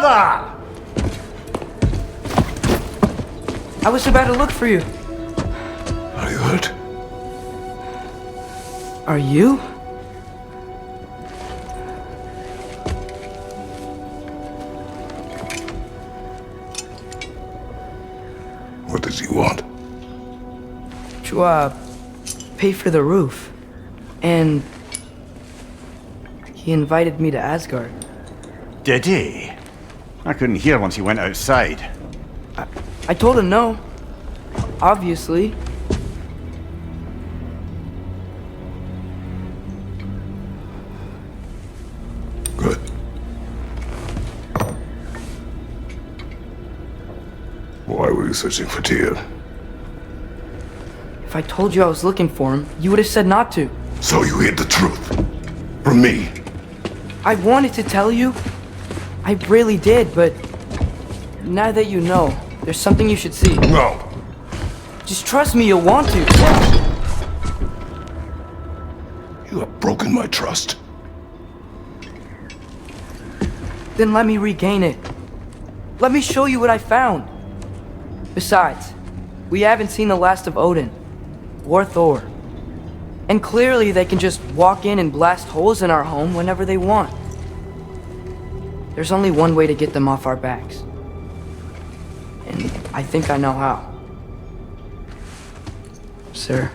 brother! I was about to look for you. Are you hurt? Are you? What does he want? To, pay for the roof. And he invited me to Asgard. Did he? I couldn't hear once he went outside. I told him no. Obviously. Good. Why were you searching for Tyr? If I told you I was looking for him, you would have said not to. So you hid the truth. From me. I wanted to tell you. I really did, but now that you know, there's something you should see. No. Just trust me, you'll want to. You have broken my trust. Then let me regain it. Let me show you what I found. Besides, we haven't seen the last of Odin or Thor. And clearly they can just walk in and blast holes in our home whenever they want. There's only one way to get them off our backs. And I think I know how. Sir.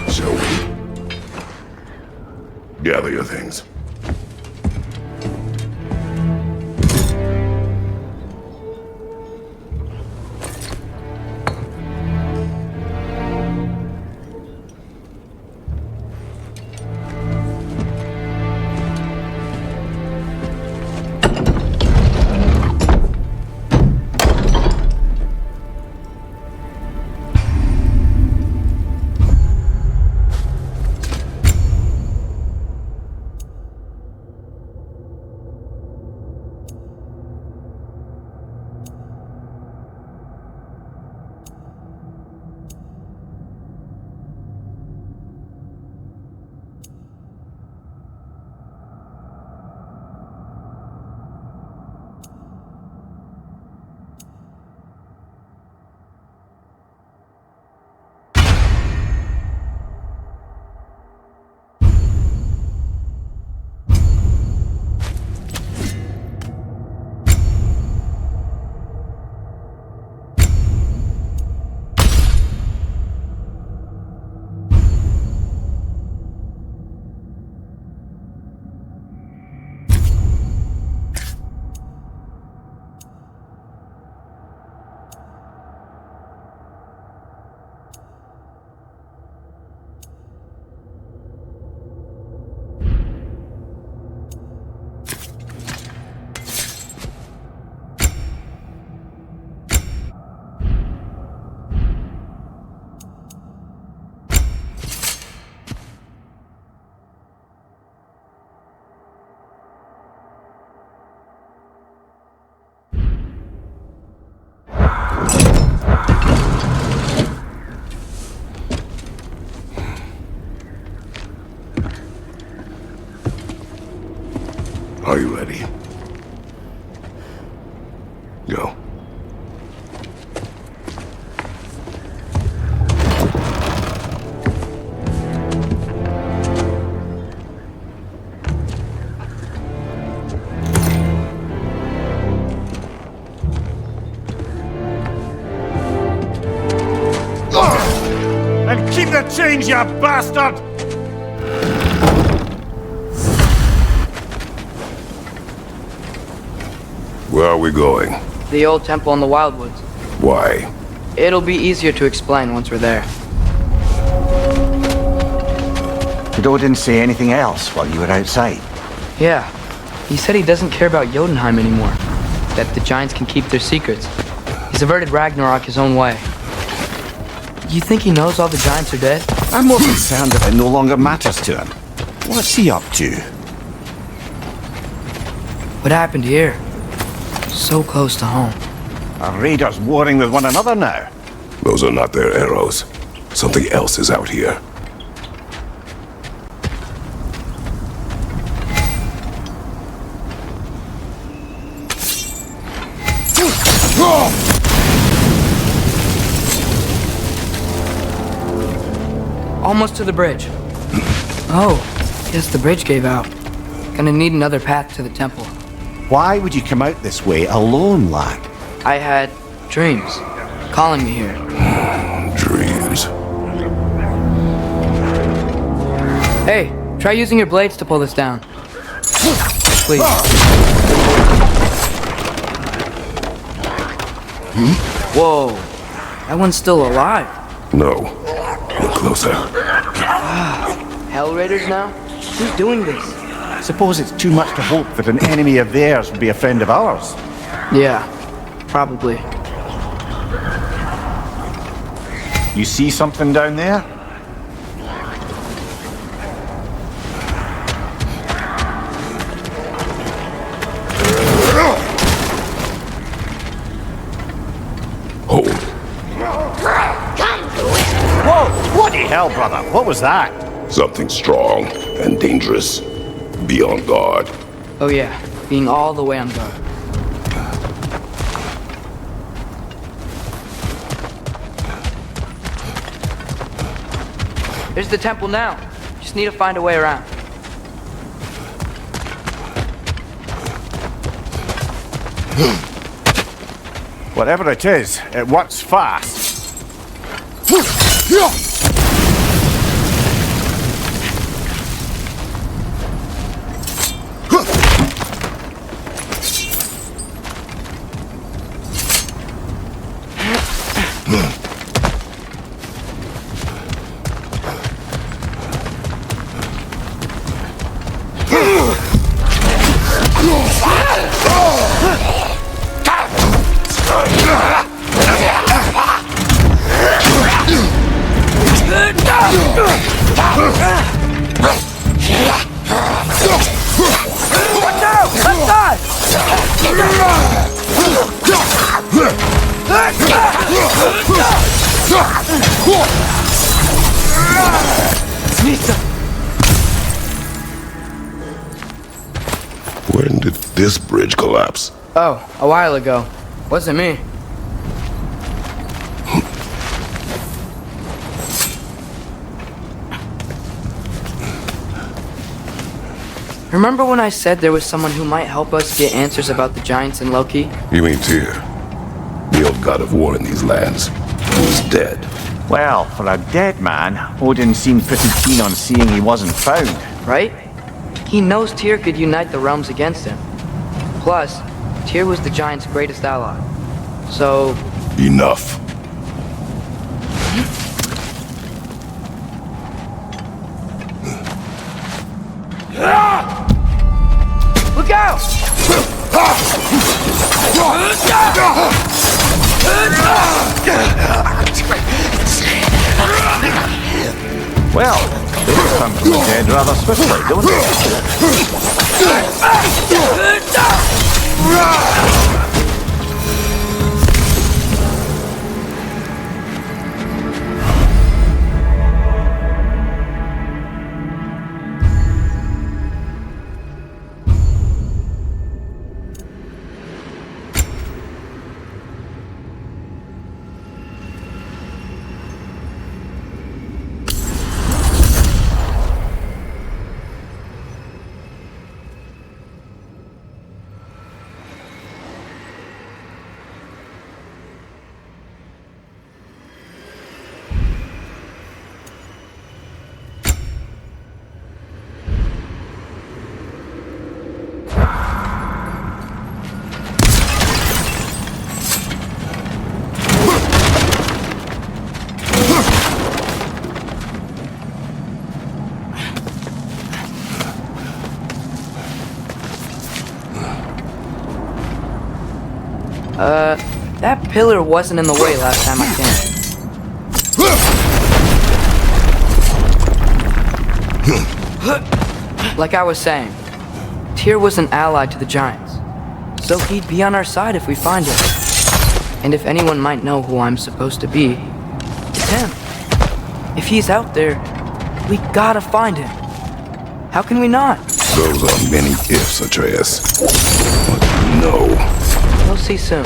Shall we? Gather your things. Are you ready? Go. And keep the change, you bastard! Where are we going? The old temple in the Wildwoods. Why? It'll be easier to explain once we're there. Did Odin say anything else while you were outside? Yeah. He said he doesn't care about Jotunheim anymore. That the giants can keep their secrets. He's averted Ragnarok his own way. You think he knows all the giants are dead? I'm more concerned that it no longer matters to him. What's he up to? What happened here? So close to home. Are raiders warring with one another now? Those are not their arrows. Something else is out here. Almost to the bridge. Oh, guess the bridge gave out. Gonna need another path to the temple. Why would you come out this way alone, lad? I had dreams calling me here. Dreams. Hey, try using your blades to pull this down. Please. Whoa, that one's still alive. No. Look closer. Hell Raiders now? Who's doing this? Suppose it's too much to hope that an enemy of theirs would be a friend of ours. Yeah, probably. You see something down there? Hold. Whoa! Bloody hell, brother! What was that? Something strong and dangerous. Be on guard. Oh yeah, being all the way on guard. There's the temple now. Just need to find a way around. Whatever it is, it works fast. When did this bridge collapse? Oh, a while ago. Wasn't me. Remember when I said there was someone who might help us get answers about the giants and Loki? You mean Tyr? The old god of war in these lands. He's dead. Well, for a dead man, Odin seemed pretty keen on seeing he wasn't found. Right? He knows Tyr could unite the realms against him. Plus, Tyr was the giant's greatest ally. So... Enough. Look out! Well, they return from the dead rather swiftly, don't they? That pillar wasn't in the way last time I came. Like I was saying, Tyr was an ally to the Giants, so he'd be on our side if we find him. And if anyone might know who I'm supposed to be, it's him. If he's out there, we gotta find him. How can we not? Those are many ifs, Atreus. But no. We'll see soon.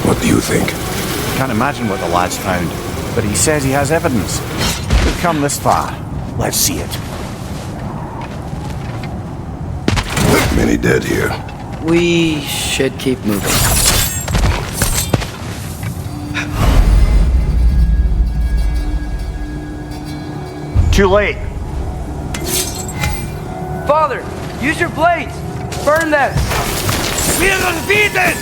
What do you think? Can't imagine what the lad's found, but he says he has evidence. We've come this far. Let's see it. Many dead here. We should keep moving. Too late. Father, use your blades! Burn them! We are defeated!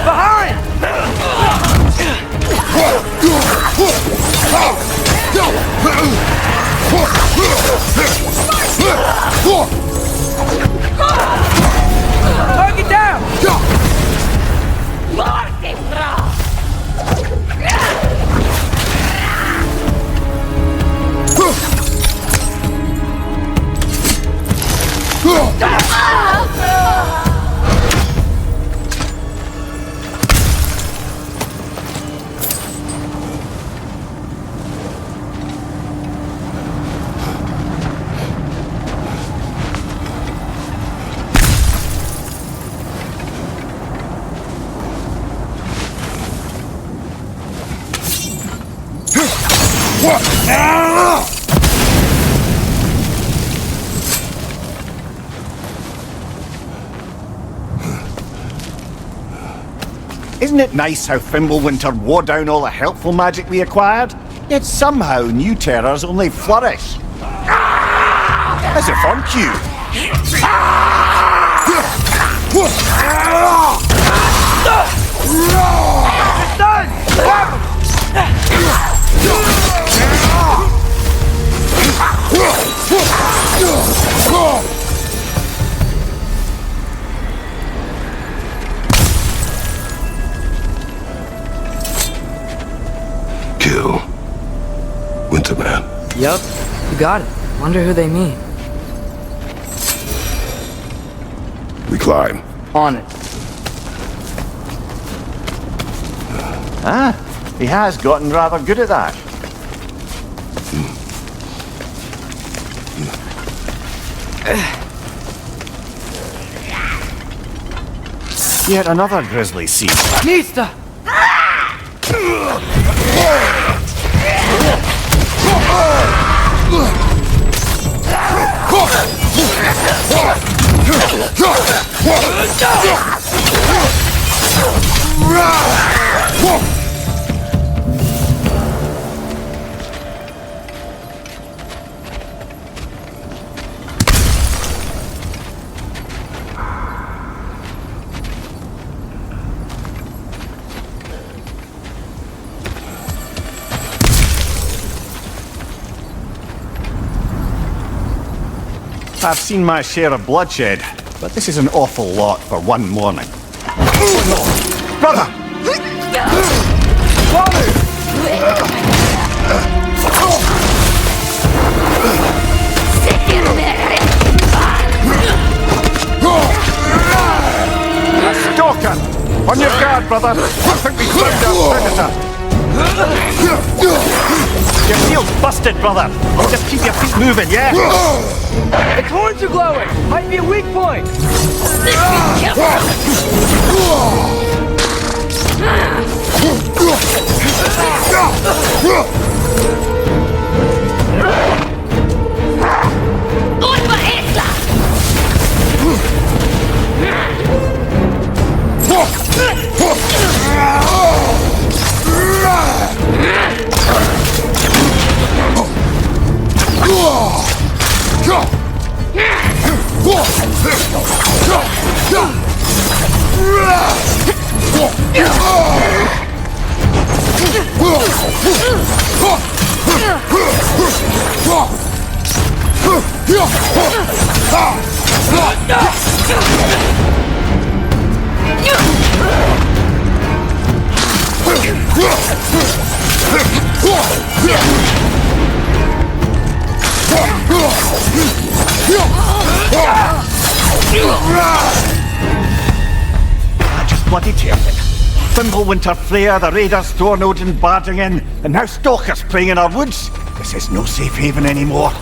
Behind! Target down! Isn't it nice how Fimbulwinter wore down all the helpful magic we acquired? Yet somehow new terrors only flourish. As if on cue. Kill Winterman. Yup, you got it. Wonder who they mean. We climb. On it. Ah, he has gotten rather good at that. Yet another grisly scene. Nista! I've seen my share of bloodshed, but this is an awful lot for one morning. Brother! A stalker! On your guard, brother! I think we found our predator! Your shield's busted, brother! Just keep your feet moving, yeah? Its horns are glowing! Might be a weak point! I just bloody turned it. Fimbulwinter Freya, the raiders, Thornodin barging in, and now stalkers preying in our woods. This is no safe haven anymore.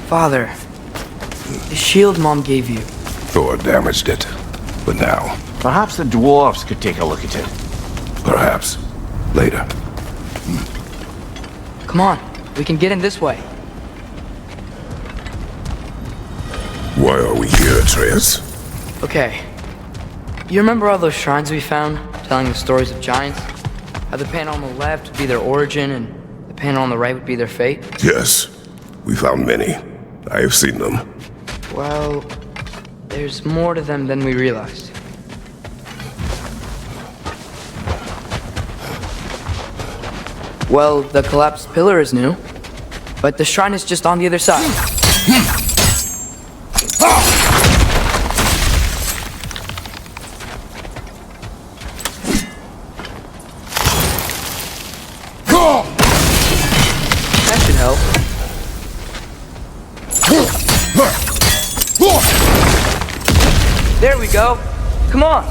Father, the shield Mom gave you. Thor damaged it. But now, Perhaps the dwarves could take a look at it. perhaps, later. Come on, we can get in this way. Why are we here, Atreus? Okay. You remember all those shrines we found, telling the stories of giants? How the panel on the left would be their origin, and the panel on the right would be their fate? Yes, we found many. I have seen them. Well, there's more to them than we realized. Well, the collapsed pillar is new, but the shrine is just on the other side. That should help. There we go. Come on.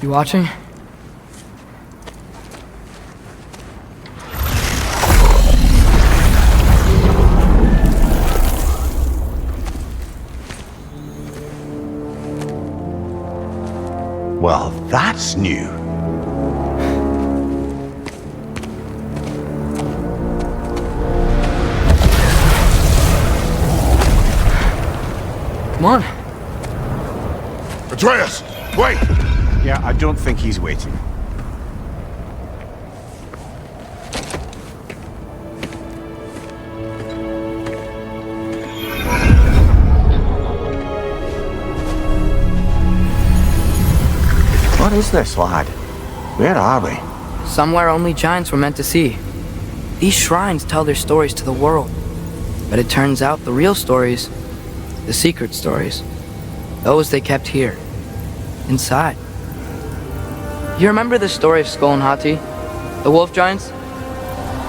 You watching? Well, that's new. Come on. Atreus, wait! Yeah, I don't think he's waiting. What is this, lad? Where are we? Somewhere only giants were meant to see. These shrines tell their stories to the world. But it turns out the real stories, the secret stories, those they kept here, inside. You remember the story of Skull and Hati, the wolf giants?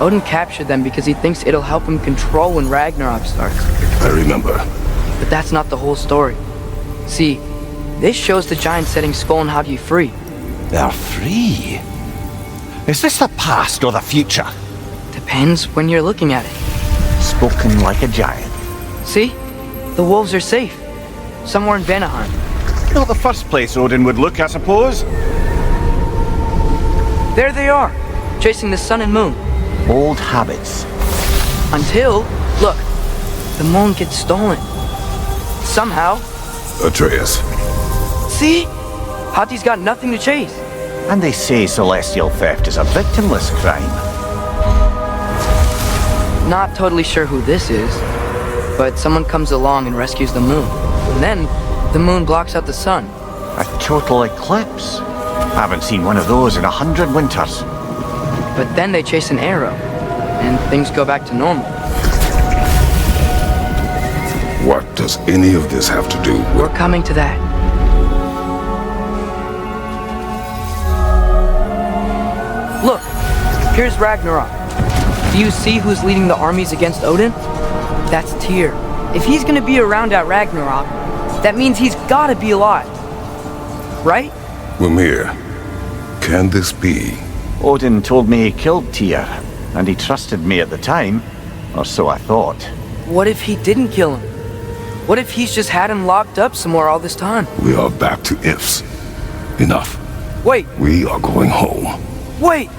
Odin captured them because he thinks it'll help him control when Ragnarok starts. I remember. But that's not the whole story. See, this shows the giant setting Skull and Hobby free. They're free? Is this the past or the future? Depends when you're looking at it. Spoken like a giant. See? The wolves are safe. Somewhere in Vanaheim. Not the first place Odin would look, I suppose. There they are, chasing the sun and moon. Old habits. Until, look, the moon gets stolen. Somehow. Atreus. See? Hati's got nothing to chase. And they say celestial theft is a victimless crime. Not totally sure who this is, but someone comes along and rescues the moon. And then, the moon blocks out the sun. A total eclipse. I haven't seen one of those in 100 winters. But then they chase an arrow, and things go back to normal. What does any of this have to do with... We're coming to that. Look, here's Ragnarok. Do you see who's leading the armies against Odin? That's Tyr. If he's gonna be around at Ragnarok, that means he's gotta be alive. Right? Mimir, can this be? Odin told me he killed Tyr, and he trusted me at the time, or so I thought. What if he didn't kill him? What if he's just had him locked up somewhere all this time? We are back to ifs. Enough. Wait, We are going home. wait!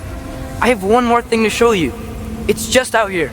I have one more thing to show you. It's just out here.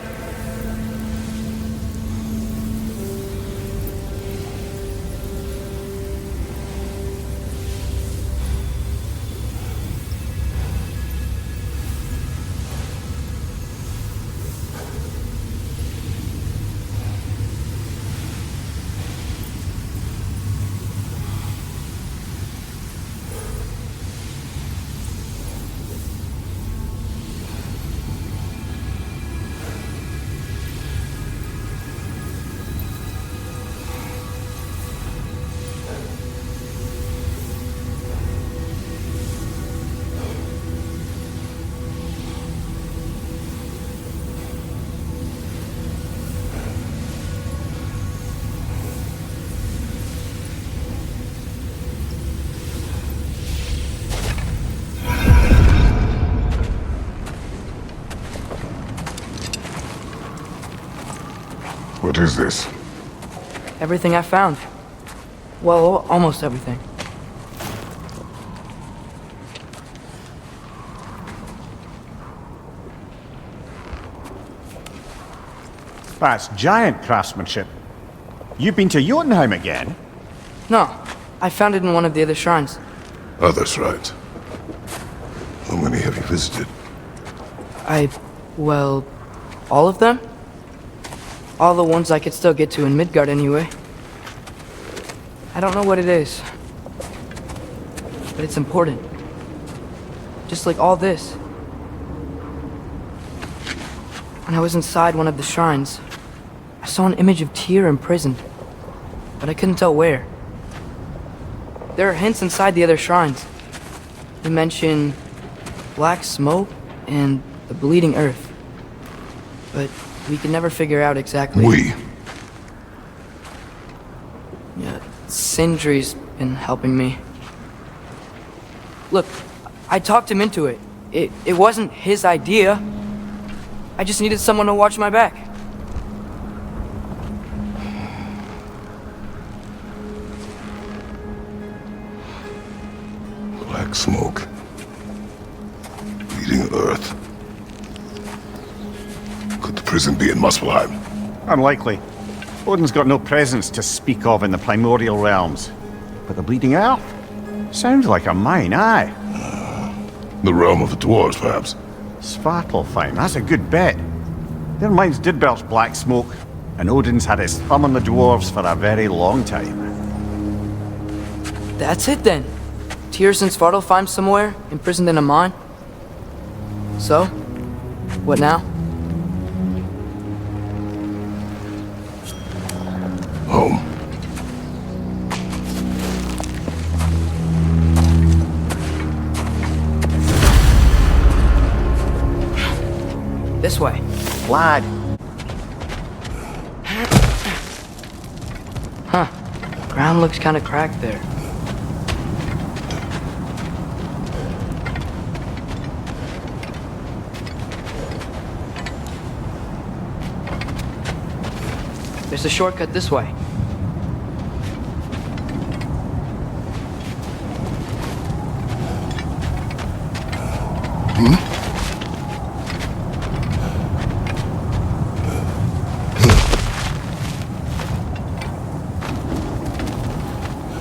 What is this? Everything I found. Well, almost everything. That's giant craftsmanship. You've been to Jotunheim again? No, I found it in one of the other shrines. Other shrines. How many have you visited? Well, all of them? All the ones I could still get to in Midgard anyway. I don't know what it is, but it's important. Just like all this. When I was inside one of the shrines, I saw an image of Tyr imprisoned, but I couldn't tell where. There are hints inside the other shrines. They mention black smoke and the bleeding earth, but we can never figure out exactly. Yeah, Sindri's been helping me. Look, I talked him into it. It wasn't his idea. I just needed someone to watch my back. Black smoke. Bleeding earth. Could the prison be in Muspelheim? Unlikely. Odin's got no presence to speak of in the primordial realms. But the Bleeding Earth? Sounds like a mine, aye. The realm of the dwarves, perhaps. Svartalfheim, that's a good bet. Their mines did belch black smoke, and Odin's had his thumb on the dwarves for a very long time. That's it then. Tyr's in Svartalfheim somewhere, imprisoned in a mine. So, what now? Home. This way. lad. Huh. Ground looks kind of cracked there. There's a shortcut this way.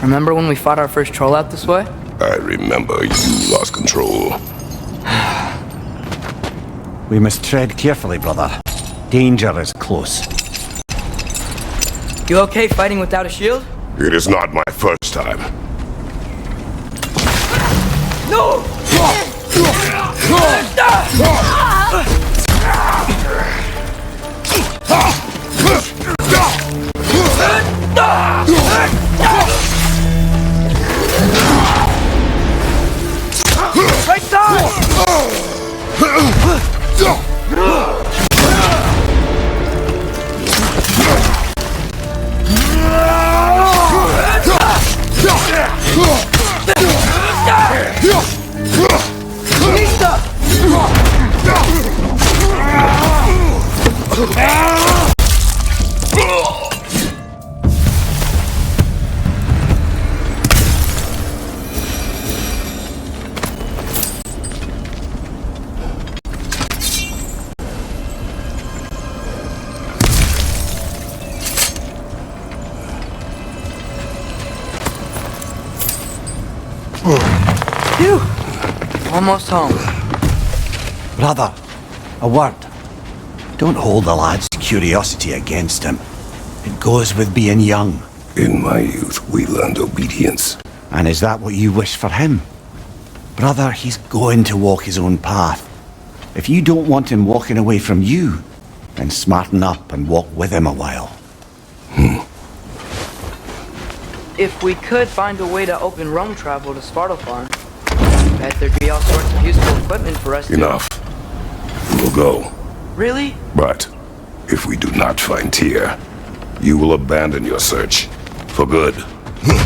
Remember when we fought our first troll out this way? I remember you lost control. We must tread carefully, brother. Danger is close. You okay fighting without a shield? It is not my first time. No! Right side! Phew! Almost home. Brother, a word. Don't hold the lad's curiosity against him. It goes with being young. In my youth, we learned obedience. And is that what you wish for him? Brother, he's going to walk his own path. If you don't want him walking away from you, then smarten up and walk with him a while. If we could find a way to open roam travel to Svartalfheim, I bet there'd be all sorts of useful equipment for us Enough. We will go. Really? But if we do not find Tyr, you will abandon your search. For good.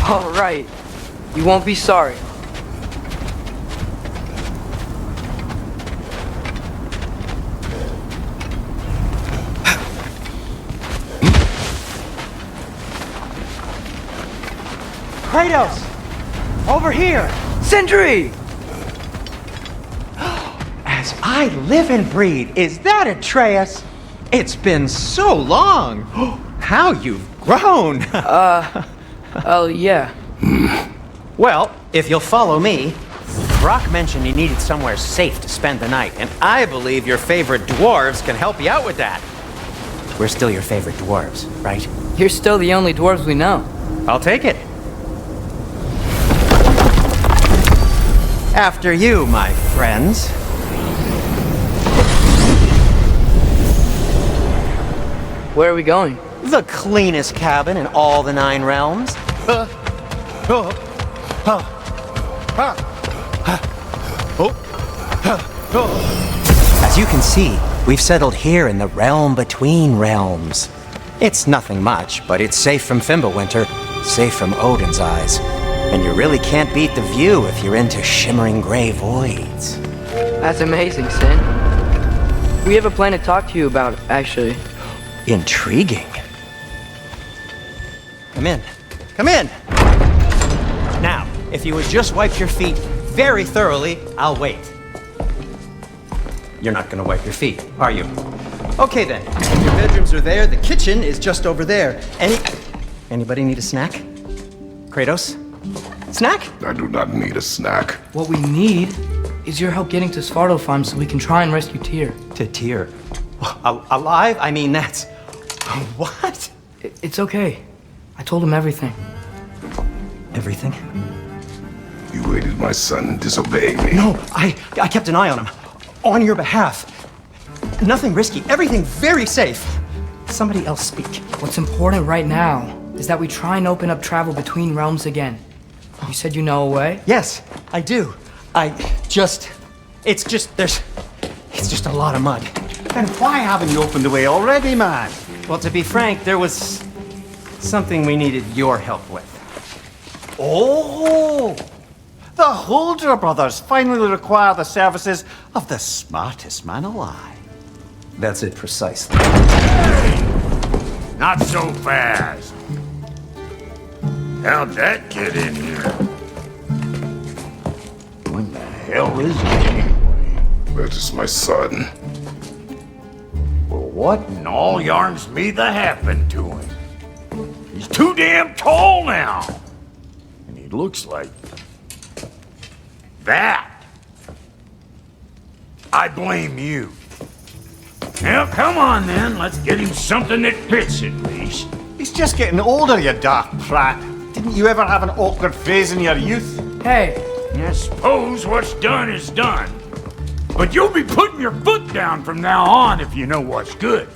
All right. You won't be sorry. Kratos! Over here! Sentry! As I live and breathe, is that Atreus? It's been so long! How you've grown! Oh, yeah. Well, if you'll follow me, Brock mentioned you needed somewhere safe to spend the night, and I believe your favorite dwarves can help you out with that. We're still your favorite dwarves, right? You're still the only dwarves we know. I'll take it. After you, my friends. Where are we going? The cleanest cabin in all the 9 realms. As you can see, we've settled here in the realm between realms. It's nothing much, but it's safe from Fimbulwinter, safe from Odin's eyes. And you really can't beat the view if you're into shimmering gray voids. That's amazing, Sin. We have a plan to talk to you about, actually. Intriguing. Come in. Come in! Now, if you would just wipe your feet very thoroughly, I'll wait. You're not gonna wipe your feet, are you? Okay then. Your bedrooms are there, the kitchen is just over there. Anybody need a snack? Kratos? Snack? I do not need a snack. What we need is your help getting to Svartalfheim so we can try and rescue Tyr. To Tyr. Alive? I mean, that's... What? It's okay. I told him everything. Everything? You aided my son in disobeying me. No, I kept an eye on him. On your behalf. Nothing risky. Everything very safe. Somebody else speak. What's important right now is that we try and open up travel between realms again. You said you know a way? Yes, I do. It's just a lot of mud. Then why haven't you opened the way already, man? Well, to be frank, there was something we needed your help with. Oh! The Holder brothers finally require the services of the smartest man alive. That's it precisely. Not so fast. How'd that get in here? When the hell is it anyway? That is my son. Well, what in all yarns me that happened to him? He's too damn tall now. And he looks like that. I blame you. Well, come on then. Let's get him something that fits at least. He's just getting older, you daft prat. Didn't you ever have an awkward phase in your youth? Hey, I suppose what's done is done. But you'll be putting your foot down from now on if you know what's good.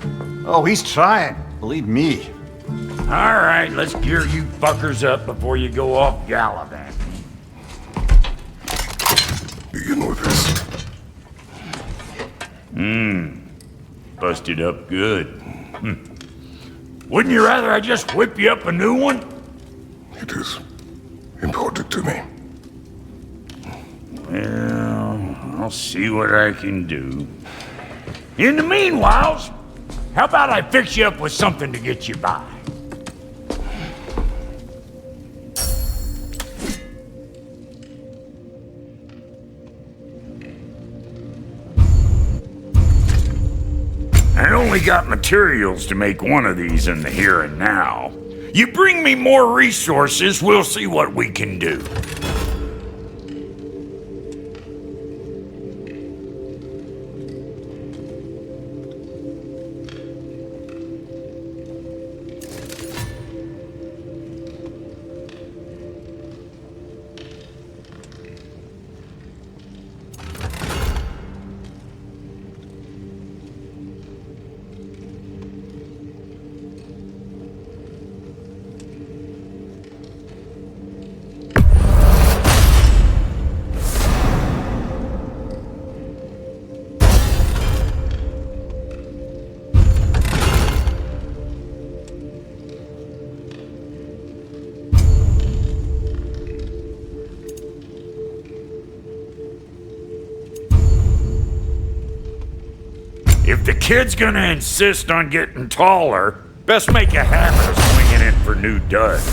Oh, he's trying. Believe me. All right, let's gear you fuckers up before you go off gallivanting. Begin with this. Busted up good. Wouldn't you rather I just whip you up a new one? It is important to me. Well, I'll see what I can do. In the meanwhile, how about I fix you up with something to get you by? I only got materials to make one of these in the here and now. You bring me more resources, we'll see what we can do. If the kid's gonna insist on getting taller, best make a habit of swinging in for new duds.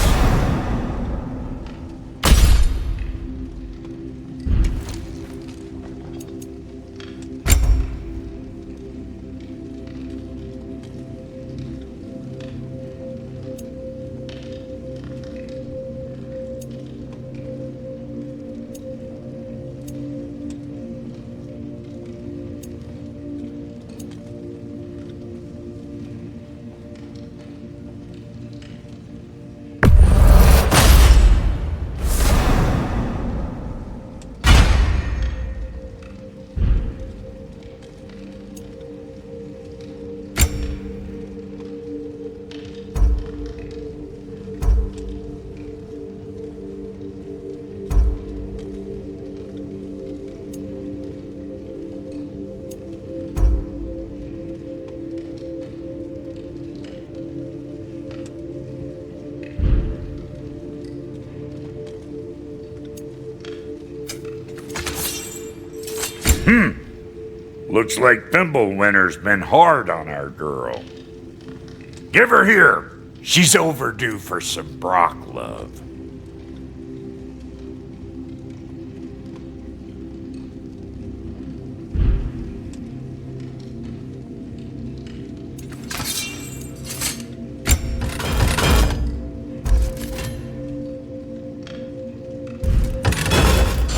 Looks like Thimblewinter's been hard on our girl. Give her here. She's overdue for some Brock love.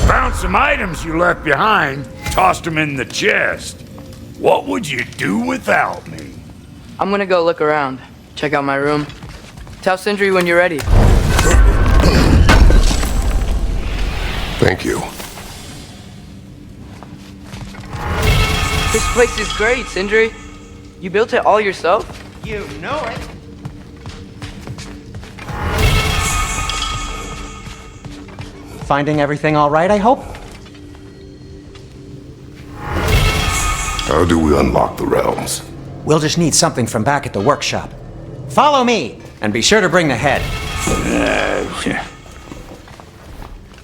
Found some items you left behind. Tossed them in the chest. What would you do without me? I'm gonna go look around. Check out my room. Tell Sindri when you're ready. Thank you. This place is great, Sindri. You built it all yourself? You know it. Finding everything all right, I hope? How do we unlock the realms? We'll just need something from back at the workshop. Follow me, and be sure to bring the head.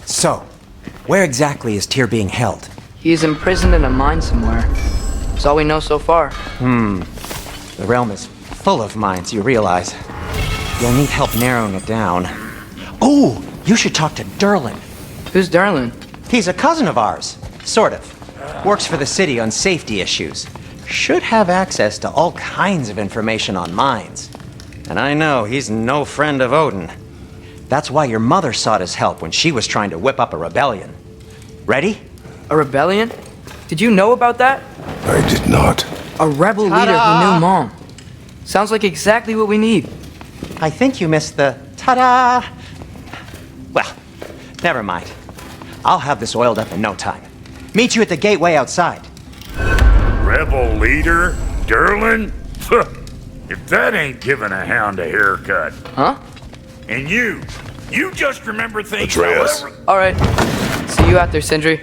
So, where exactly is Tyr being held? He's imprisoned in a mine somewhere. That's all we know so far. The realm is full of mines, you realize. You'll need help narrowing it down. Oh, you should talk to Derlin. Who's Darlin? He's a cousin of ours, sort of. Works for the city on safety issues. Should have access to all kinds of information on mines. And I know he's no friend of Odin. That's why your mother sought his help when she was trying to whip up a rebellion. Ready? A rebellion? Did you know about that? I did not. A rebel leader who knew Mom. Sounds like exactly what we need. I think you missed the ta-da! Well, never mind. I'll have this oiled up in no time. Meet you at the gateway outside. Rebel leader? Derlin? If that ain't giving a hound a haircut. Huh? And you just remember things Atreus. however... All right. See you out there, Sindri.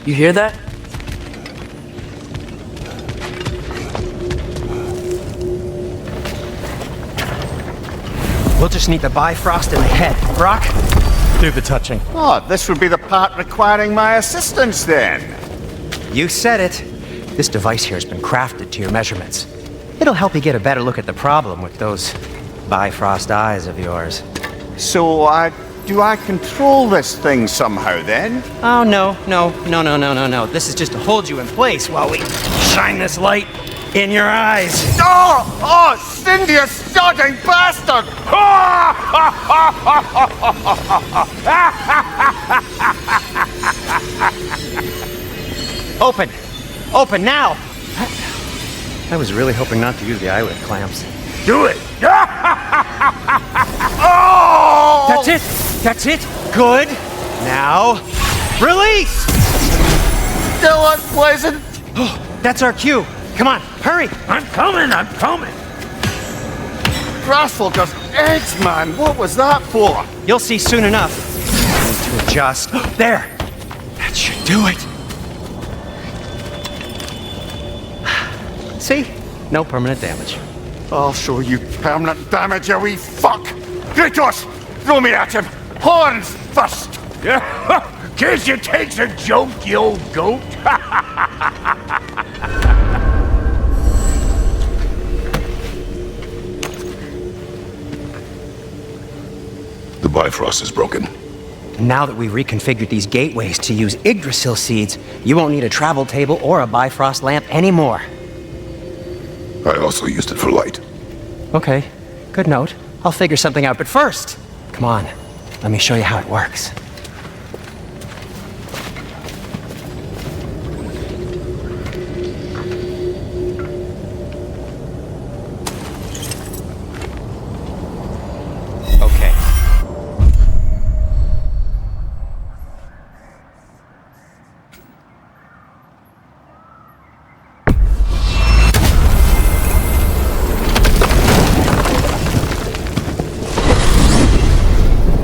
You hear that? We'll just need the Bifrost in the head. Brock, do the touching. Oh, this would be the part requiring my assistance then. You said it. This device here has been crafted to your measurements. It'll help you get a better look at the problem with those Bifrost eyes of yours. So, do I control this thing somehow then? Oh, no. This is just to hold you in place while we shine this light in your eyes. Oh, Cindy, you sodding bastard! Open now! I was really hoping not to use the eyelid clamps. Do it! Oh! That's it! Good! Now, release! Still unpleasant. That's our cue. Come on, hurry! I'm coming! Grassful just eggs, man. What was that for? You'll see soon enough. I need to adjust. There! That should do it. See? No permanent damage. I'll show you permanent damage, you wee fuck! Kratos! Throw me at him! Horns first! Yeah, case you takes a joke, you old goat. The Bifrost is broken. Now that we've reconfigured these gateways to use Yggdrasil seeds, you won't need a travel table or a Bifrost lamp anymore. I also used it for light. Okay, good note. I'll figure something out, but first, come on, let me show you how it works. Okay.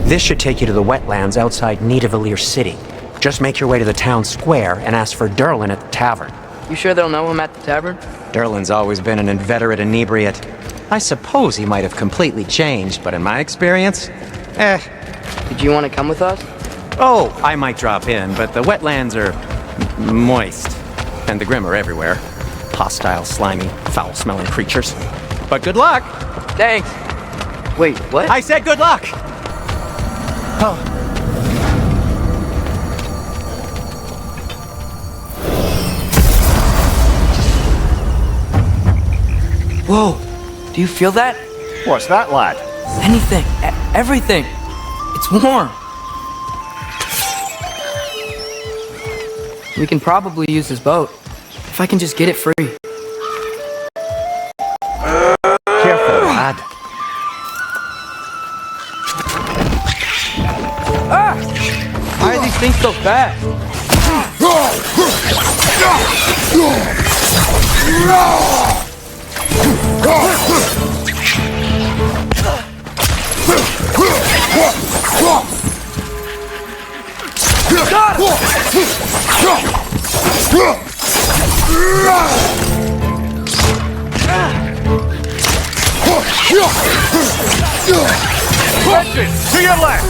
This should take you to the wetlands outside Nidavellir City. Just make your way to the town square and ask for Derlin at the tavern. You sure they'll know him at the tavern? Derlin's always been an inveterate inebriate. I suppose he might have completely changed, but in my experience, Did you want to come with us? Oh, I might drop in, but the wetlands are moist. And the Grim are everywhere. Hostile, slimy, foul-smelling creatures. But good luck! Thanks. Wait, what? I said good luck! Oh. Whoa, do you feel that? What's that, lad? Anything, everything. It's warm. We can probably use this boat, if I can just get it free. Careful, lad. Ah! Why are these things so fast? Got him! Veteran, to your left!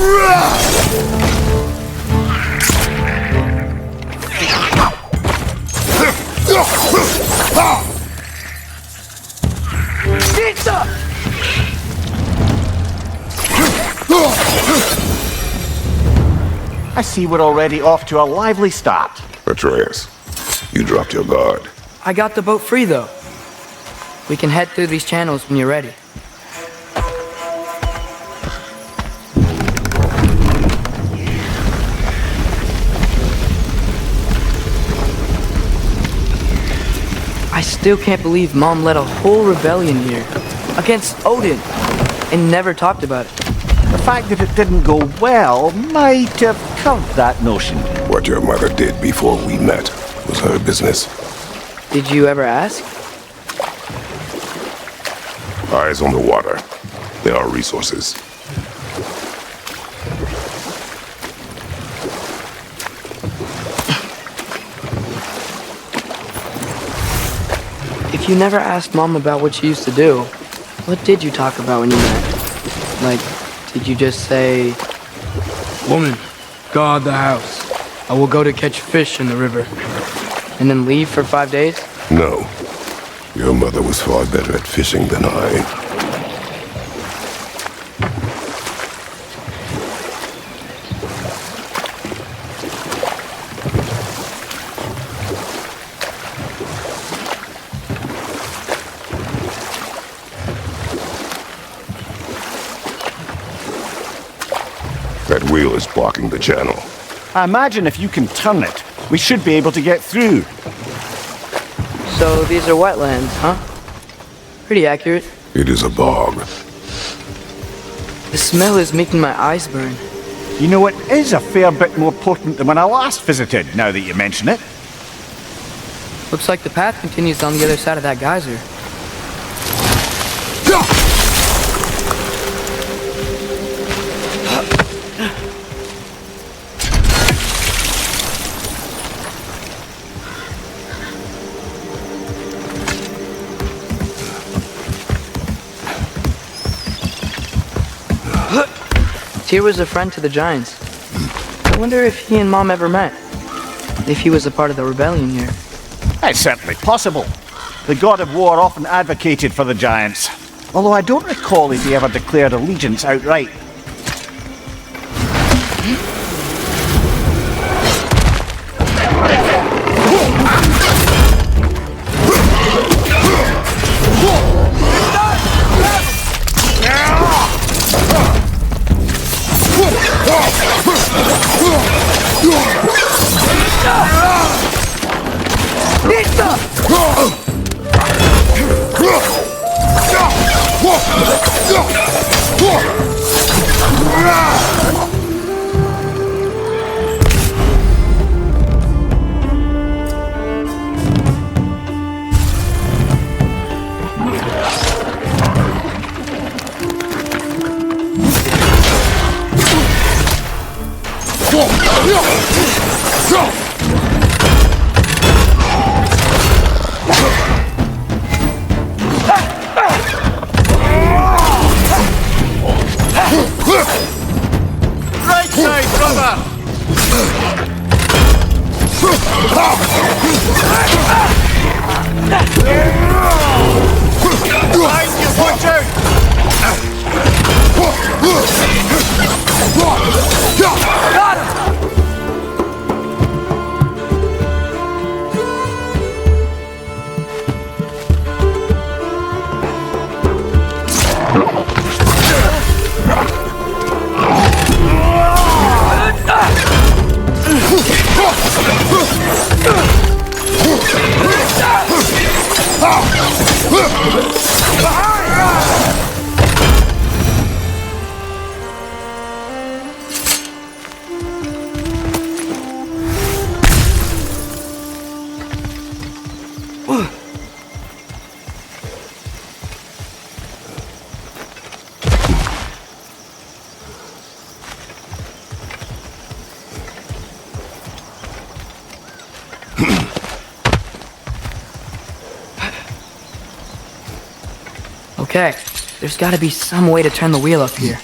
I see we're already off to a lively start. Atreus, you dropped your guard. I got the boat free, though. We can head through these channels when you're ready. I still can't believe Mom led a whole rebellion here against Odin and never talked about it. The fact that it didn't go well might have curbed that notion. What your mother did before we met was her business. Did you ever ask? Eyes on the water. There are resources. If you never asked Mom about what she used to do, what did you talk about when you met? Like, did you just say, "Woman, guard the house. I will go to catch fish in the river," and then leave for 5 days? No. Your mother was far better at fishing than I. That wheel is blocking the channel. I imagine if you can turn it, we should be able to get through. So these are wetlands, huh? Pretty accurate. It is a bog. The smell is making my eyes burn. You know, it is a fair bit more potent than when I last visited, now that you mention it. Looks like the path continues down the other side of that geyser. Tyr was a friend to the Giants. I wonder if he and Mom ever met. If he was a part of the rebellion here. It's certainly possible. The god of war often advocated for the giants, although I don't recall if he ever declared allegiance outright. Right side, brother! Behind you, watch out! Got him! Okay, there's gotta be some way to turn the wheel up here.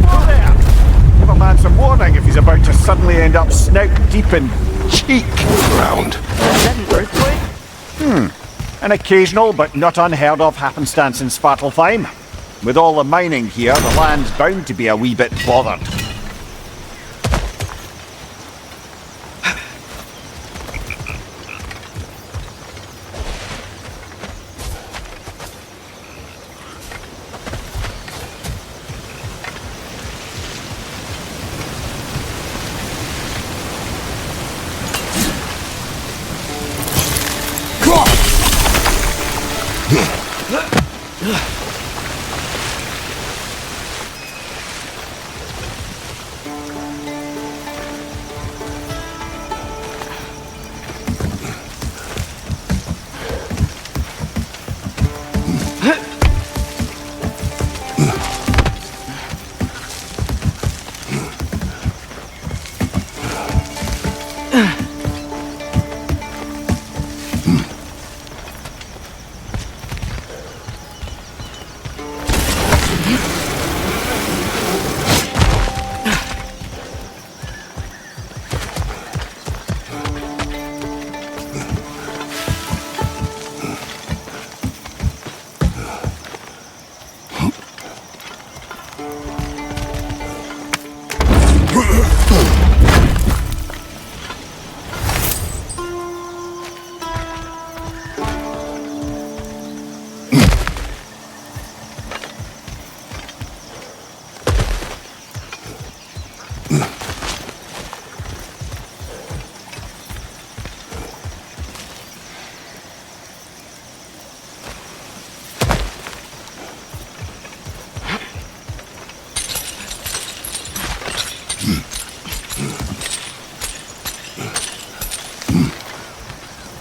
Whoa there! Give a man some warning if he's about to suddenly end up snout deep in cheek. Ground. Is that an earthquake? An occasional but not unheard of happenstance in Svartalfheim. With all the mining here, the land's bound to be a wee bit bothered.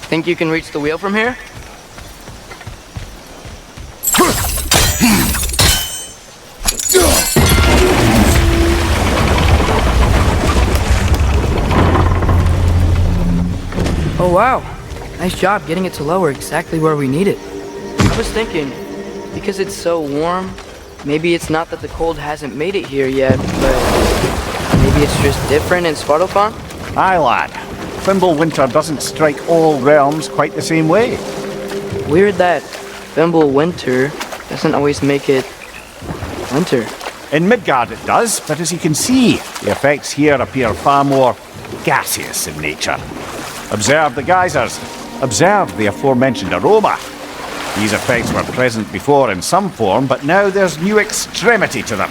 Think you can reach the wheel from here? Oh wow, nice job getting it to lower exactly where we need it. I was thinking, because it's so warm, maybe it's not that the cold hasn't made it here yet, but maybe it's just different in Svartalfheim? Aye, lad. Fimbulwinter doesn't strike all realms quite the same way. Weird that Fimbulwinter doesn't always make it winter. In Midgard it does, but as you can see, the effects here appear far more gaseous in nature. Observe the geysers. Observe the aforementioned aroma. These effects were present before in some form, but now there's new extremity to them.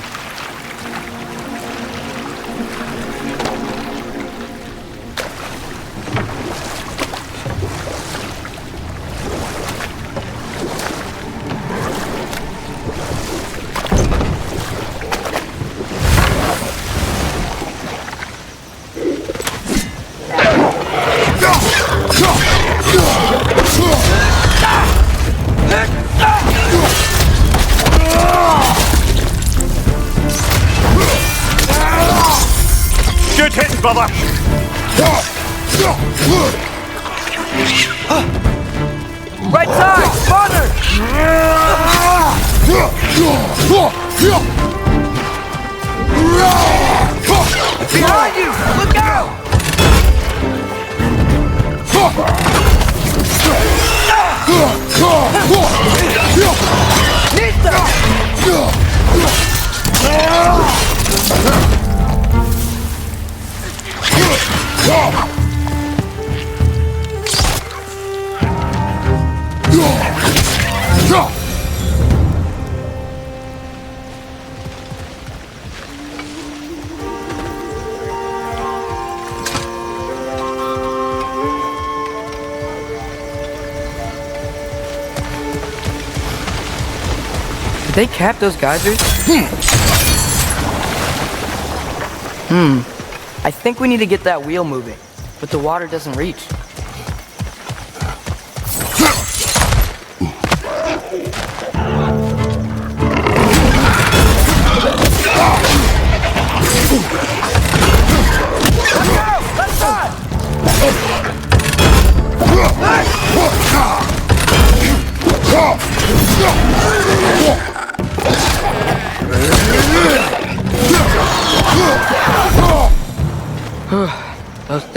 Good hitting, brother! Right side! Spawner! Behind you! Look out! Did they cap those geysers? I think we need to get that wheel moving, but the water doesn't reach. Let's go! Let's go!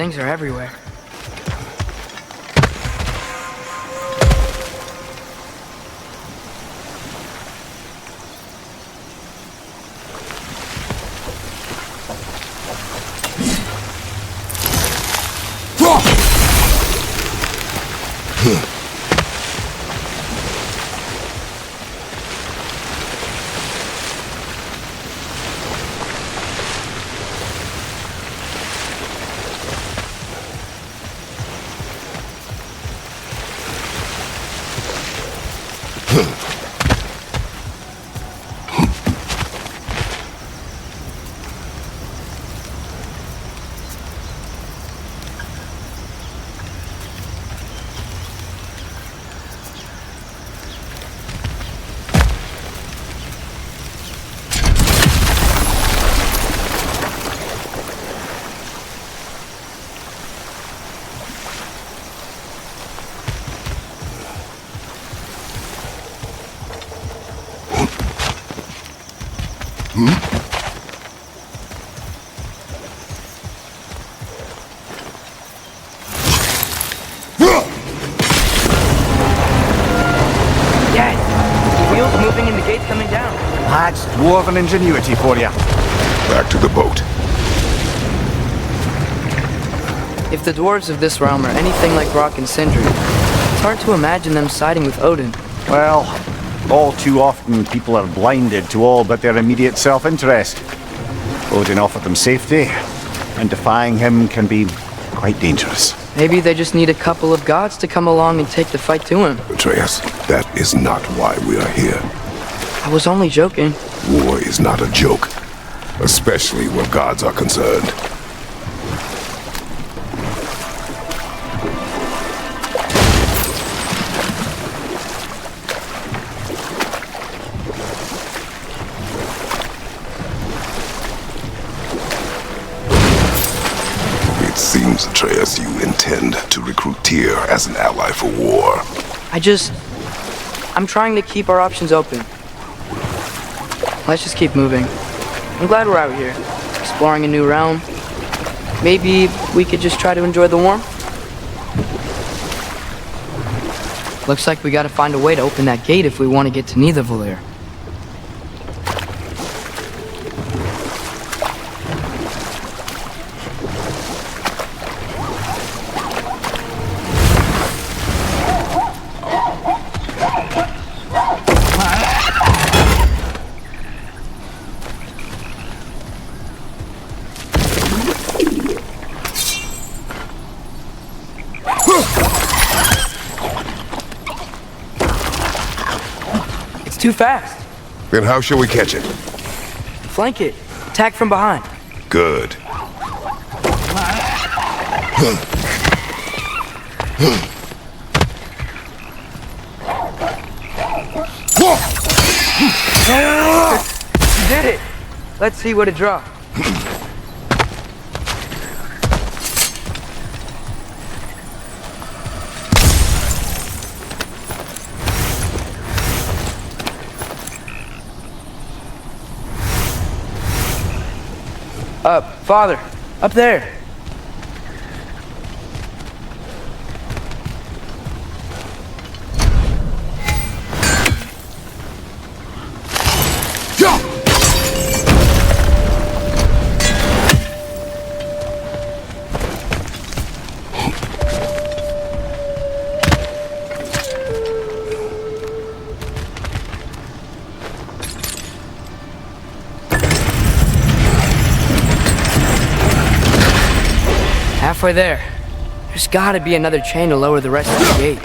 things are everywhere. Yes! Wheels moving and the gates coming down. That's dwarven ingenuity for you. Back to the boat. If the dwarves of this realm are anything like Rock and Sindri, it's hard to imagine them siding with Odin. Well, all too often people are blinded to all but their immediate self-interest. Odin offered them safety, and defying him can be quite dangerous. Maybe they just need a couple of gods to come along and take the fight to him. Atreus, that is not why we are here. I was only joking. War is not a joke, especially where gods are concerned. It seems, Atreus, you intend to recruit Tyr as an ally for war. I'm trying to keep our options open. Let's just keep moving. I'm glad we're out here, exploring a new realm. Maybe we could just try to enjoy the warmth? Looks like we gotta find a way to open that gate if we want to get to Nidavellir. Too fast. Then how shall we catch it? Flank it. Attack from behind. Good. You did it. Let's see what it dropped. Father, up there. Halfway there. There's gotta be another chain to lower the rest of the gate.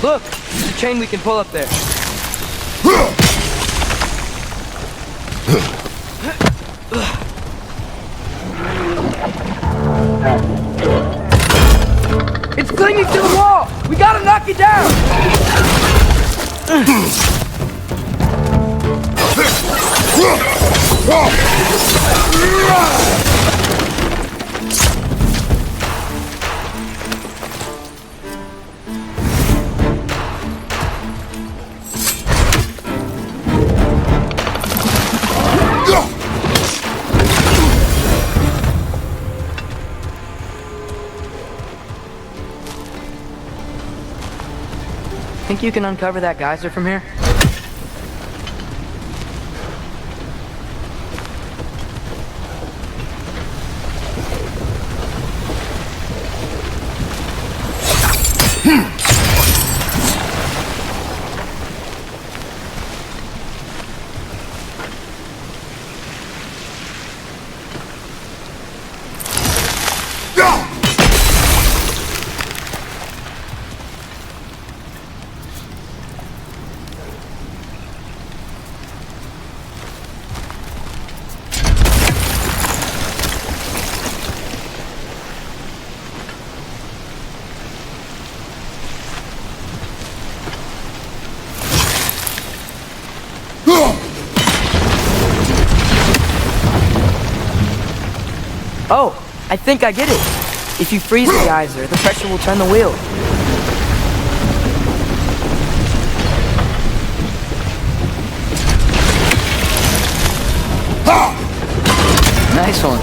Look! There's a chain we can pull up there. It's clinging to the wall! We gotta knock it down! Think you can uncover that geyser from here? Oh, I think I get it. If you freeze the geyser, the pressure will turn the wheel. Nice one.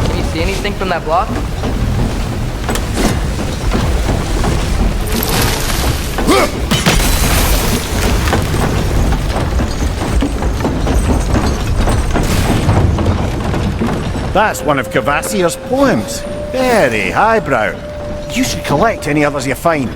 Can you see anything from that block? That's one of Cavassier's poems. Very highbrow. You should collect any others you find.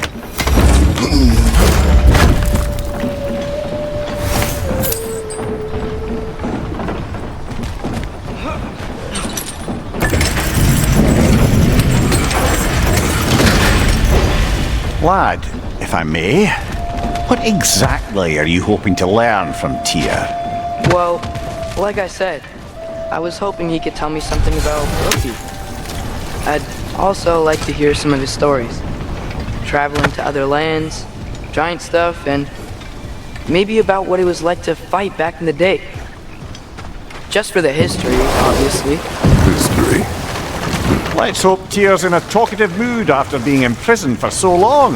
Lad, if I may, what exactly are you hoping to learn from Tyr? Well, like I said, I was hoping he could tell me something about Loki. I'd also like to hear some of his stories. Traveling to other lands, giant stuff, and maybe about what it was like to fight back in the day. Just for the history, obviously. History? Let's hope Tyr's in a talkative mood after being imprisoned for so long.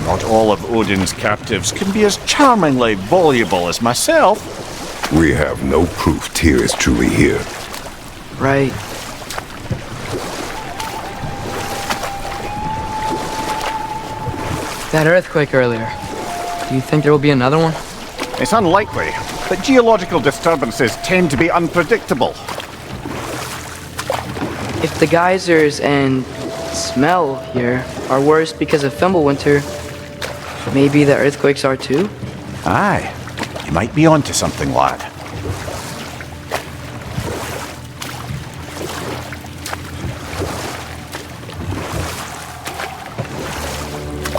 Not all of Odin's captives can be as charmingly voluble as myself. We have no proof Tyr is truly here. Right. That earthquake earlier. Do you think there will be another one? It's unlikely, but geological disturbances tend to be unpredictable. If the geysers and smell here are worse because of Fimbulwinter, maybe the earthquakes are too? Aye, you might be onto something, lad.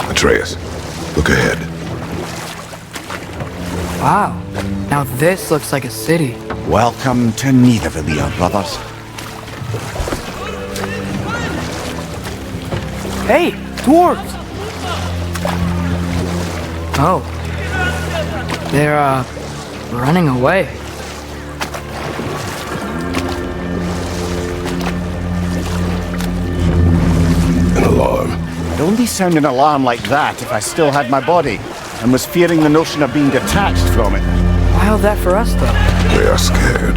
Atreus, look ahead. Wow. Now this looks like a city. Welcome to Nidavellir, brothers. Hey, dwarves! Oh. They're, running away. An alarm. I'd only sound an alarm like that if I still had my body, and was fearing the notion of being detached from it. Why all that for us, though? They are scared.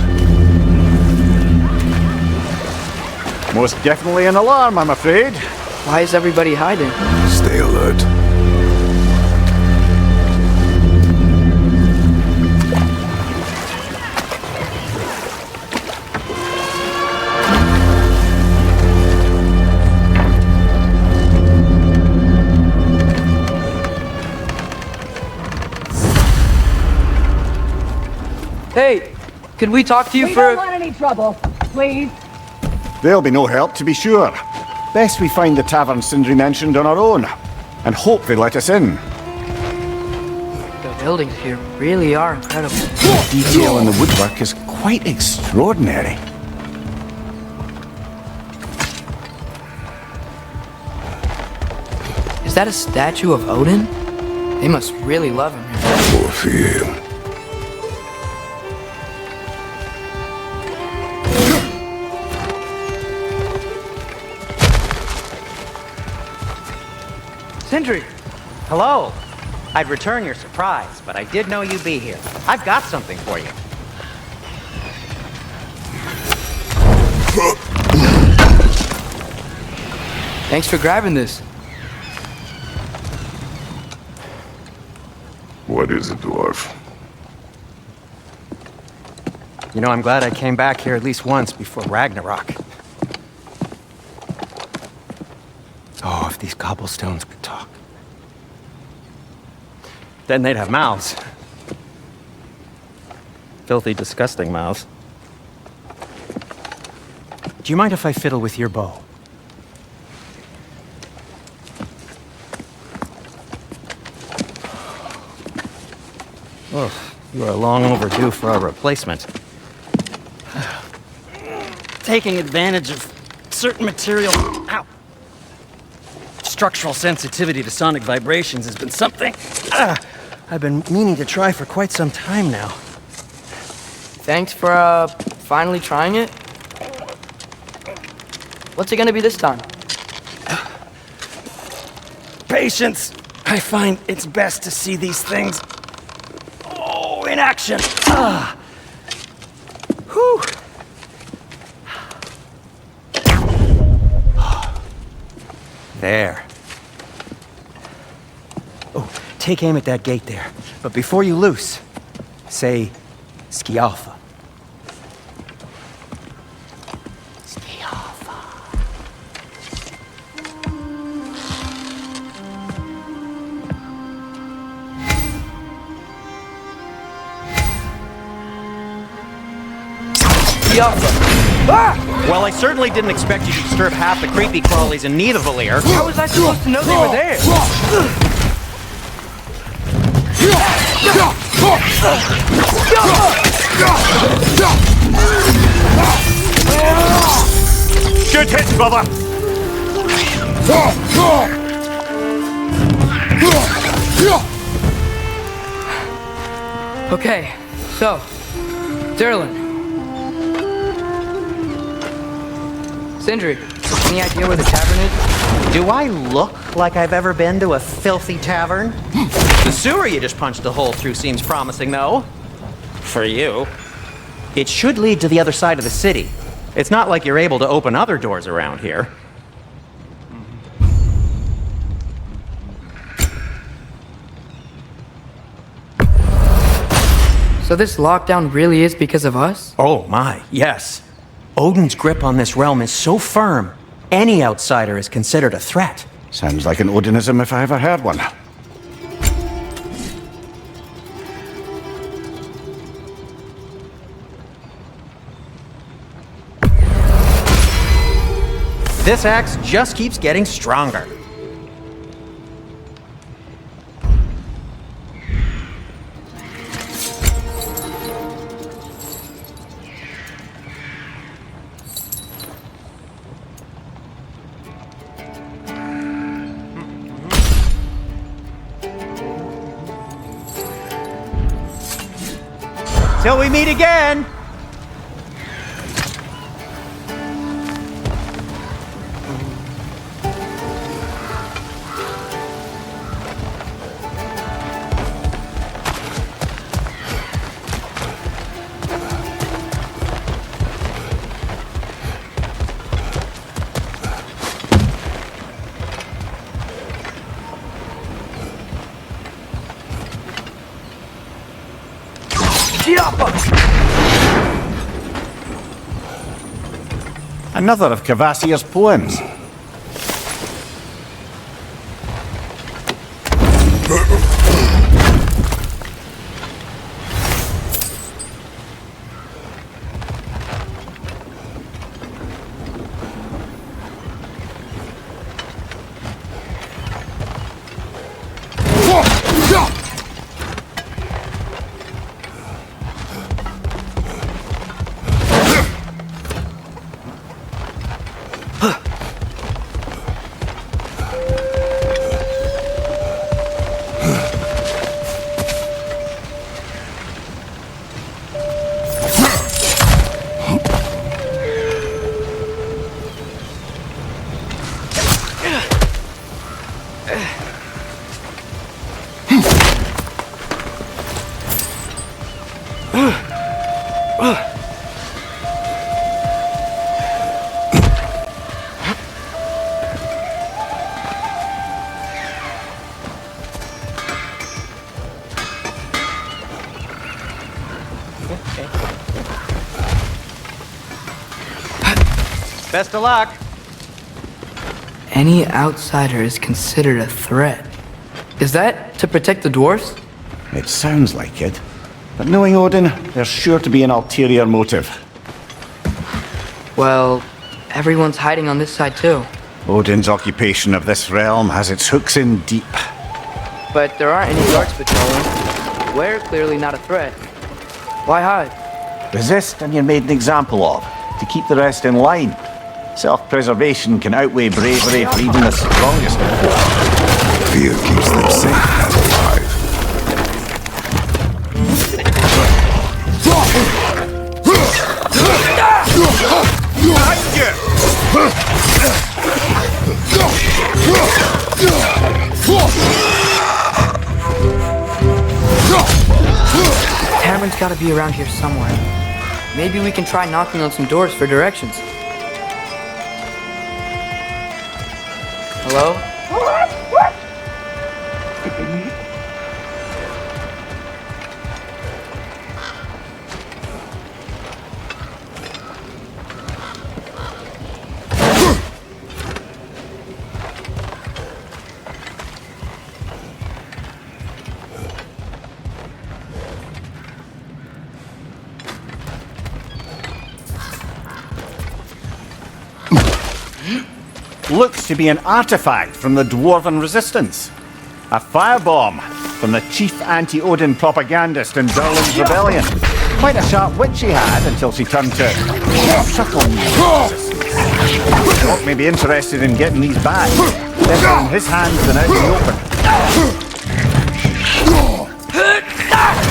Most definitely an alarm, I'm afraid. Why is everybody hiding? Stay alert. Hey, could we talk to you We for... don't want any trouble, please. There'll be no help, to be sure. Best we find the tavern Sindri mentioned on our own, and hope they let us in. The buildings here really are incredible. The detail in the woodwork is quite extraordinary. Is that a statue of Odin? They must really love him here. Or fear him. Sindri! Hello. I'd return your surprise, but I did know you'd be here. I've got something for you. Thanks for grabbing this. What is it, dwarf? You know, I'm glad I came back here at least once before Ragnarok. Oh, if these cobblestones could talk. Then they'd have mouths. Filthy, disgusting mouths. Do you mind if I fiddle with your bow? Oh, you are long overdue for a replacement. Taking advantage of certain material... Ow! Structural sensitivity to sonic vibrations has been something I've been meaning to try for quite some time now. Thanks for, finally trying it. What's it gonna be this time? Patience! I find it's best to see these things... Oh, in action! Whew! There. Oh, take aim at that gate there. But before you loose, say, Ski Alpha. Ski Alpha. The Alpha. Ah! Well, I certainly didn't expect you to disturb half the creepy crawlies in Nidavellir. How was I supposed to know they were there? Good hit, brother! Okay, so, Derlin. Sindri, any idea where the tavern is? Do I look like I've ever been to a filthy tavern? The sewer you just punched a hole through seems promising, though. For you. It should lead to the other side of the city. It's not like you're able to open other doors around here. So this lockdown really is because of us? Oh my, yes. Odin's grip on this realm is so firm, any outsider is considered a threat. Sounds like an Odinism if I ever heard one. This axe just keeps getting stronger. Till we meet again! Another of Kvasir's poems. Best of luck. Any outsider is considered a threat. Is that to protect the dwarfs? It sounds like it. But knowing Odin, there's sure to be an ulterior motive. Well, everyone's hiding on this side too. Odin's occupation of this realm has its hooks in deep. But there aren't any guards patrolling. We're clearly not a threat. Why hide? Resist and you're made an example of, to keep the rest in line. Self-preservation can outweigh bravery for even the strongest. Fear keeps them safe and alive. Tavern's gotta be around here somewhere. Maybe we can try knocking on some doors for directions. Hello? Looks to be an artifact from the Dwarven Resistance. A firebomb from the chief anti-Odin propagandist in Durlin's rebellion. Quite a sharp wit she had until she turned to subtle resistance. Orc may be interested in getting these back. Better in his hands than out in the open.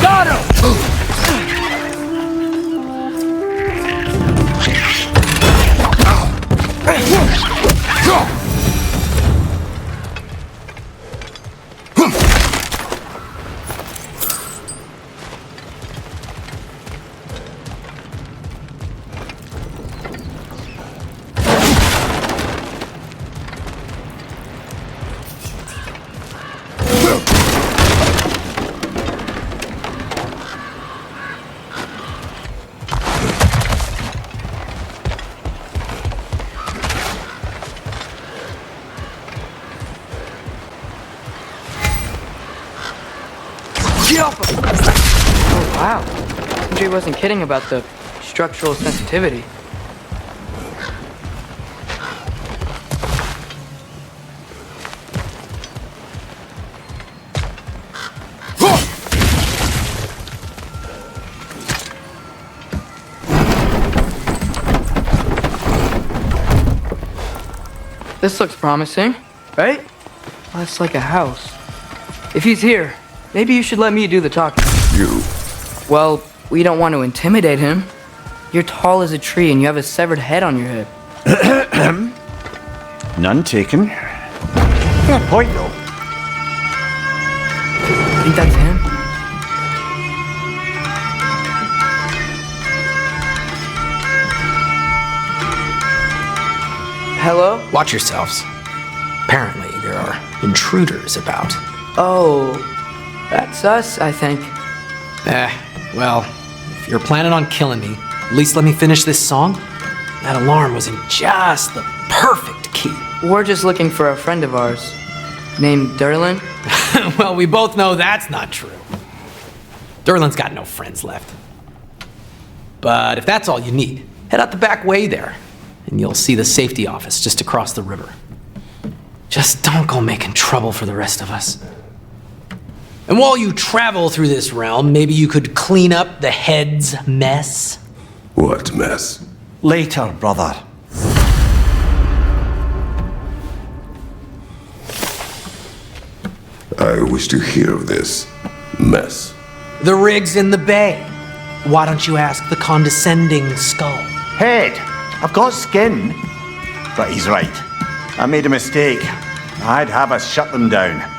Got him! Oh, wow. Andre wasn't kidding about the structural sensitivity. This looks promising, right? Well, that's like a house. If he's here, maybe you should let me do the talking. You. Well, we don't want to intimidate him. You're tall as a tree and you have a severed head on your head. None taken. Fair point, though. I think that's him. Hello? Watch yourselves. Apparently, there are intruders about. Oh, that's us, I think. Well, if you're planning on killing me, at least let me finish this song. That alarm was in just the perfect key. We're just looking for a friend of ours named Durlin. Well, we both know that's not true. Durlin's got no friends left. But if that's all you need, head out the back way there, and you'll see the safety office just across the river. Just don't go making trouble for the rest of us. And while you travel through this realm, maybe you could clean up the head's mess. What mess? Later, brother. I wish to hear of this mess. The rig's in the bay. Why don't you ask the condescending skull? Head, I've got skin. But he's right. I made a mistake. I'd have us shut them down.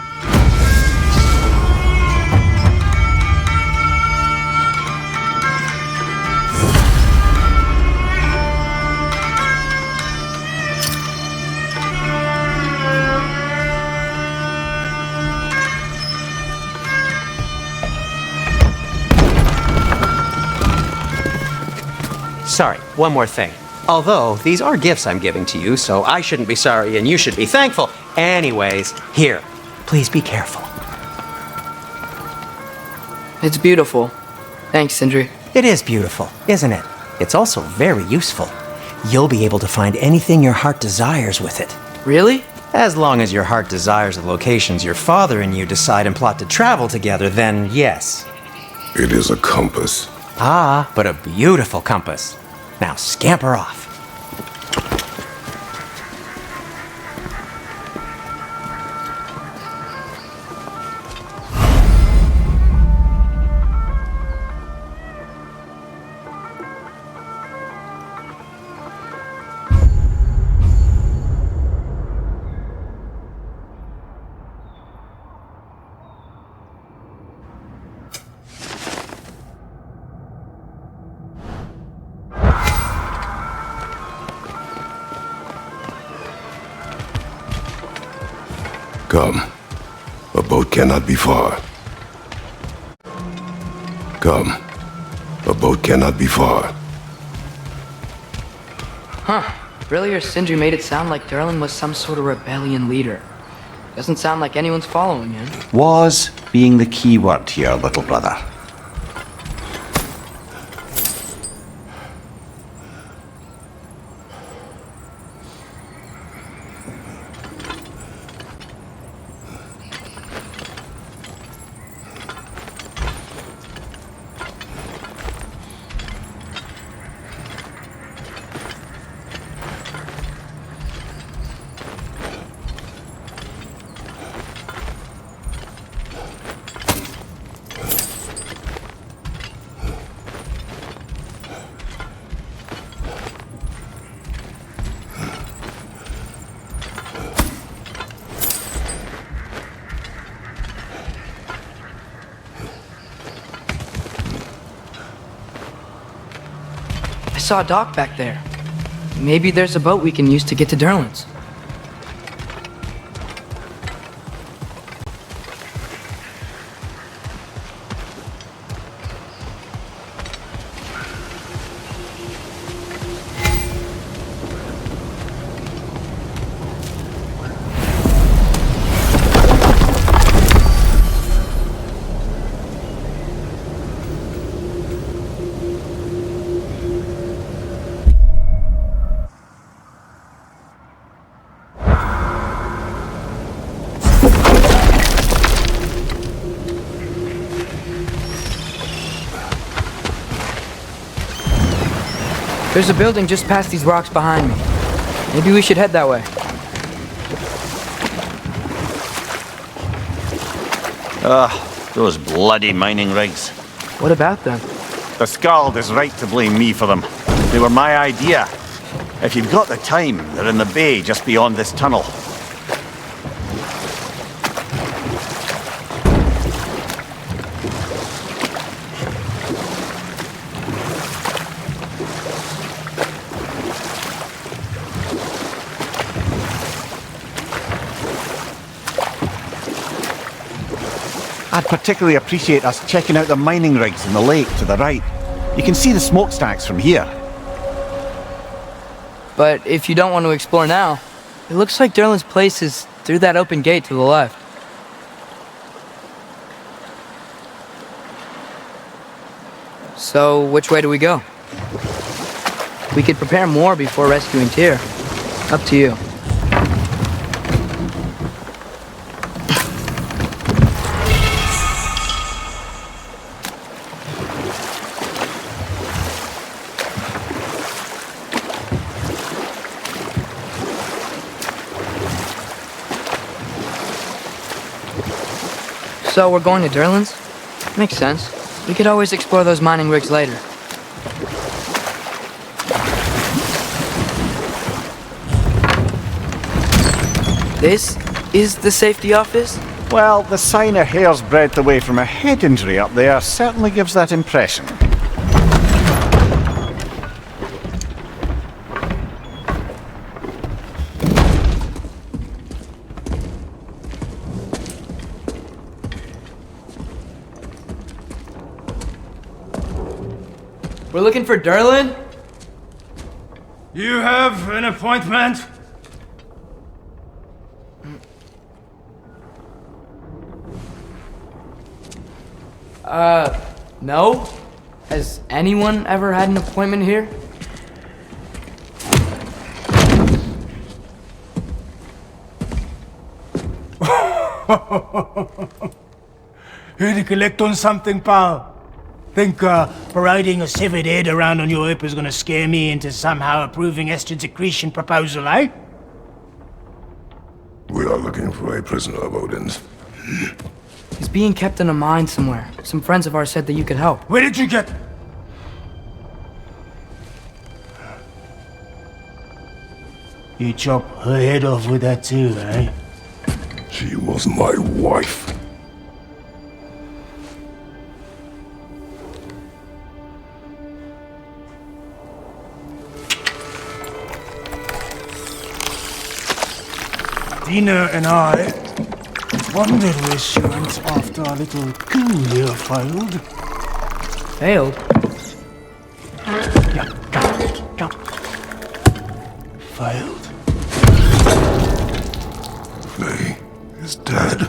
Sorry, one more thing. Although, these are gifts I'm giving to you, so I shouldn't be sorry and you should be thankful. Anyways, here. Please be careful. It's beautiful. Thanks, Sindri. It is beautiful, isn't it? It's also very useful. You'll be able to find anything your heart desires with it. Really? As long as your heart desires the locations your father and you decide and plot to travel together, then yes. It is a compass. Ah, but a beautiful compass. Now scamper off. Come. A boat cannot be far. Come. A boat cannot be far. Earlier, Sindri made it sound like Durlin was some sort of rebellion leader. Doesn't sound like anyone's following him. Was being the key word here, little brother. I saw a dock back there. Maybe there's a boat we can use to get to Durlin's. There's a building just past these rocks behind me. Maybe we should head that way. Those bloody mining rigs. What about them? The Skald is right to blame me for them. They were my idea. If you've got the time, they're in the bay just beyond this tunnel. I'd particularly appreciate us checking out the mining rigs in the lake to the right. You can see the smokestacks from here. But if you don't want to explore now, it looks like Durlin's place is through that open gate to the left. So, which way do we go? We could prepare more before rescuing Tyr. Up to you. So we're going to Durlin's? Makes sense. We could always explore those mining rigs later. This is the safety office? Well, the sign a hair's breadth away from a head injury up there certainly gives that impression. We're looking for Durlin? You have an appointment? No? Has anyone ever had an appointment here? Here to collect on something, pal? Think parading a severed head around on your hip is gonna scare me into somehow approving estrogen secretion proposal, eh? We are looking for a prisoner of Odin's. He's being kept in a mine somewhere. Some friends of ours said that you could help. Where did you get... You chop her head off with that too, eh? She was my wife. Dina and I wondered where she went after our little coup here failed. Failed? Yeah, come. Failed. Faye is dead.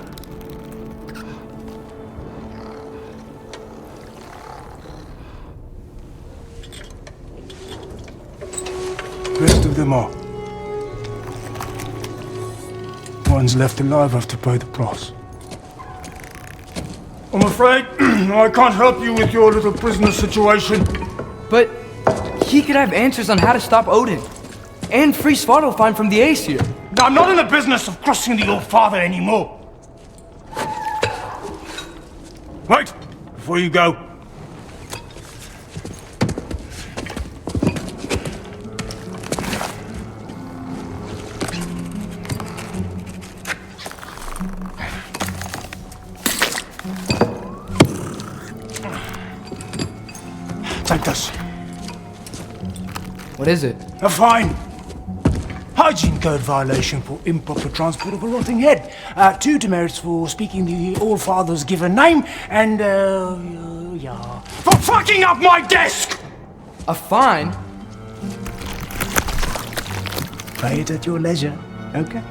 Rest of them are. One's left alive have to pay the price. I'm afraid I can't help you with your little prisoner situation. But he could have answers on how to stop Odin. And free Svartalfheim from the Aesir. I'm not in the business of crossing the old father anymore. Wait, before you go. Take this. What is it? A fine. Hygiene code violation for improper transport of a rotting head. 2 demerits for speaking the All-Father's given name, and, yeah. For fucking up my desk! A fine? Pay it at your leisure, okay?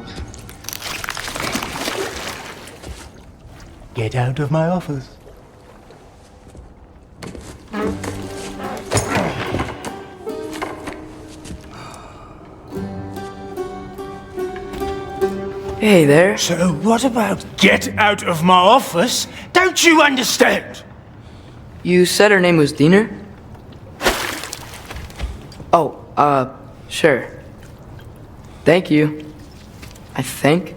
Get out of my office. Hey there. So what about get out of my office? Don't you understand? You said her name was Diener? Oh, sure. Thank you. I think.